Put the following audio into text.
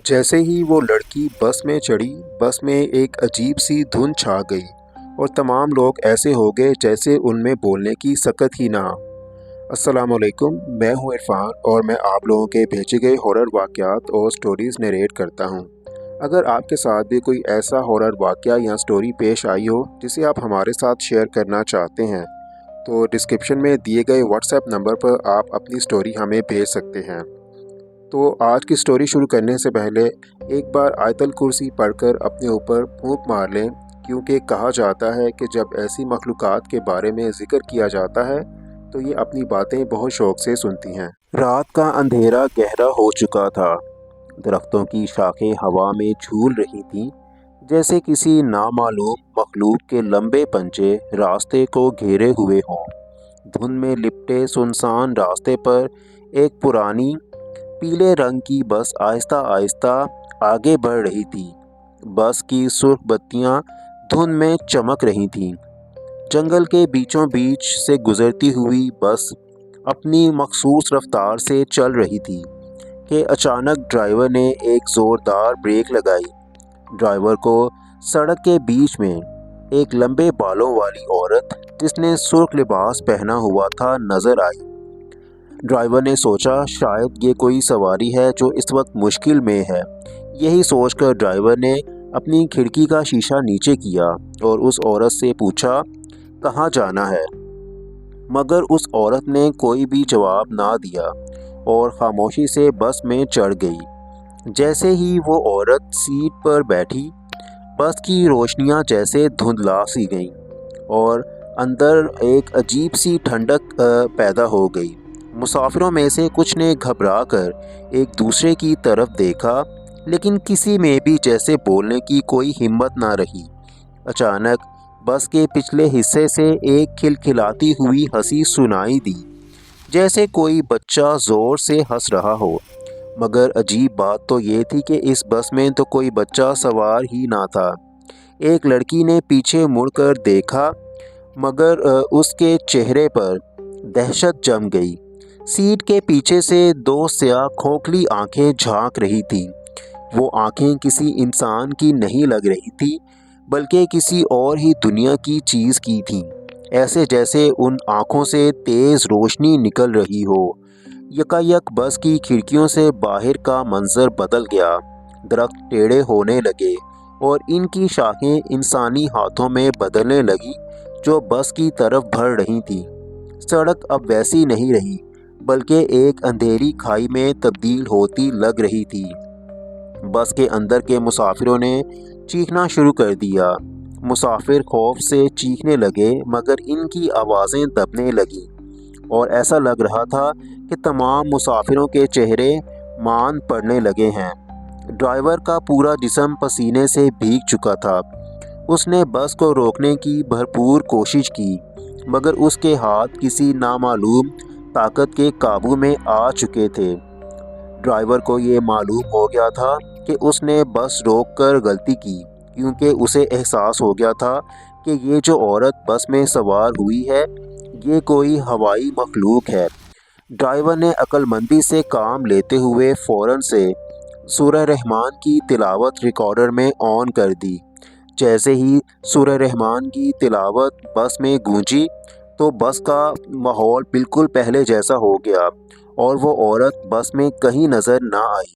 जैसे ही वो लड़की बस में चढ़ी, बस में एक अजीब सी धुन छा गई और तमाम लोग ऐसे हो गए जैसे उनमें बोलने की सकत ही ना। अस्सलामुअलैकुम, मैं हूँ इरफान और मैं आप लोगों के भेजे गए हॉरर वाक़यात और स्टोरीज़ नरेट करता हूँ। अगर आपके साथ भी कोई ऐसा हॉरर वाक़या या स्टोरी पेश आई हो जिसे आप हमारे साथ शेयर करना चाहते हैं, तो डिस्क्रिप्शन में दिए गए व्हाट्सएप नंबर पर आप अपनी स्टोरी हमें भेज सकते हैं। तो आज की स्टोरी शुरू करने से पहले एक बार आयतल कुर्सी पढ़कर अपने ऊपर फूंक मार लें, क्योंकि कहा जाता है कि जब ऐसी मखलूक़ात के बारे में ज़िक्र किया जाता है तो ये अपनी बातें बहुत शौक़ से सुनती हैं। रात का अंधेरा गहरा हो चुका था। दरख्तों की शाखें हवा में झूल रही थीं, जैसे किसी नामालूम मखलूक के लंबे पंजे रास्ते को घेरे हुए हों। धुंध में लिपटे सुनसान रास्ते पर एक पुरानी पीले रंग की बस आहिस्ता आहिस्ता आगे बढ़ रही थी। बस की सुर्ख बत्तियां धुंध में चमक रही थीं। जंगल के बीचों बीच से गुजरती हुई बस अपनी मखसूस रफ्तार से चल रही थी कि अचानक ड्राइवर ने एक ज़ोरदार ब्रेक लगाई। ड्राइवर को सड़क के बीच में एक लंबे बालों वाली औरत जिसने सुर्ख लिबास पहना हुआ था नज़र आई। ड्राइवर ने सोचा शायद ये कोई सवारी है जो इस वक्त मुश्किल में है। यही सोचकर ड्राइवर ने अपनी खिड़की का शीशा नीचे किया और उस औरत से पूछा, कहाँ जाना है? मगर उस औरत ने कोई भी जवाब ना दिया और खामोशी से बस में चढ़ गई। जैसे ही वो औरत सीट पर बैठी, बस की रोशनियां जैसे धुंधला सी गईं और अंदर एक अजीब सी ठंडक पैदा हो गई। मुसाफिरों में से कुछ ने घबरा कर एक दूसरे की तरफ देखा, लेकिन किसी में भी जैसे बोलने की कोई हिम्मत ना रही। अचानक बस के पिछले हिस्से से एक खिलखिलाती हुई हंसी सुनाई दी, जैसे कोई बच्चा ज़ोर से हंस रहा हो। मगर अजीब बात तो ये थी कि इस बस में तो कोई बच्चा सवार ही ना था। एक लड़की ने पीछे मुड़कर देखा, मगर उसके चेहरे पर दहशत जम गई। सीट के पीछे से दो स्याह खोखली आंखें झांक रही थीं। वो आंखें किसी इंसान की नहीं लग रही थी, बल्कि किसी और ही दुनिया की चीज़ की थीं। ऐसे जैसे उन आंखों से तेज़ रोशनी निकल रही हो। यकायक बस की खिड़कियों से बाहर का मंजर बदल गया। दरख्त टेढ़े होने लगे और इनकी शाखें इंसानी हाथों में बदलने लगी जो बस की तरफ बढ़ रही थी। सड़क अब वैसी नहीं रही, बल्कि एक अंधेरी खाई में तब्दील होती लग रही थी। बस के अंदर के मुसाफिरों ने चीखना शुरू कर दिया। मुसाफिर खौफ से चीखने लगे, मगर इनकी आवाज़ें दबने लगीं और ऐसा लग रहा था कि तमाम मुसाफिरों के चेहरे मान पड़ने लगे हैं। ड्राइवर का पूरा जिस्म पसीने से भीग चुका था। उसने बस को रोकने की भरपूर कोशिश की, मगर उसके हाथ किसी नामालूम ताकत के काबू में आ चुके थे। ड्राइवर को ये मालूम हो गया था कि उसने बस रोककर गलती की, क्योंकि उसे एहसास हो गया था कि ये जो औरत बस में सवार हुई है, ये कोई हवाई मखलूक है। ड्राइवर ने अक्लमंदी से काम लेते हुए फ़ौरन से सूरह रहमान की तिलावत रिकॉर्डर में ऑन कर दी। जैसे ही सूरह रहमान की तिलावत बस में गूंजी, तो बस का माहौल बिल्कुल पहले जैसा हो गया और वो औरत बस में कहीं नज़र ना आई।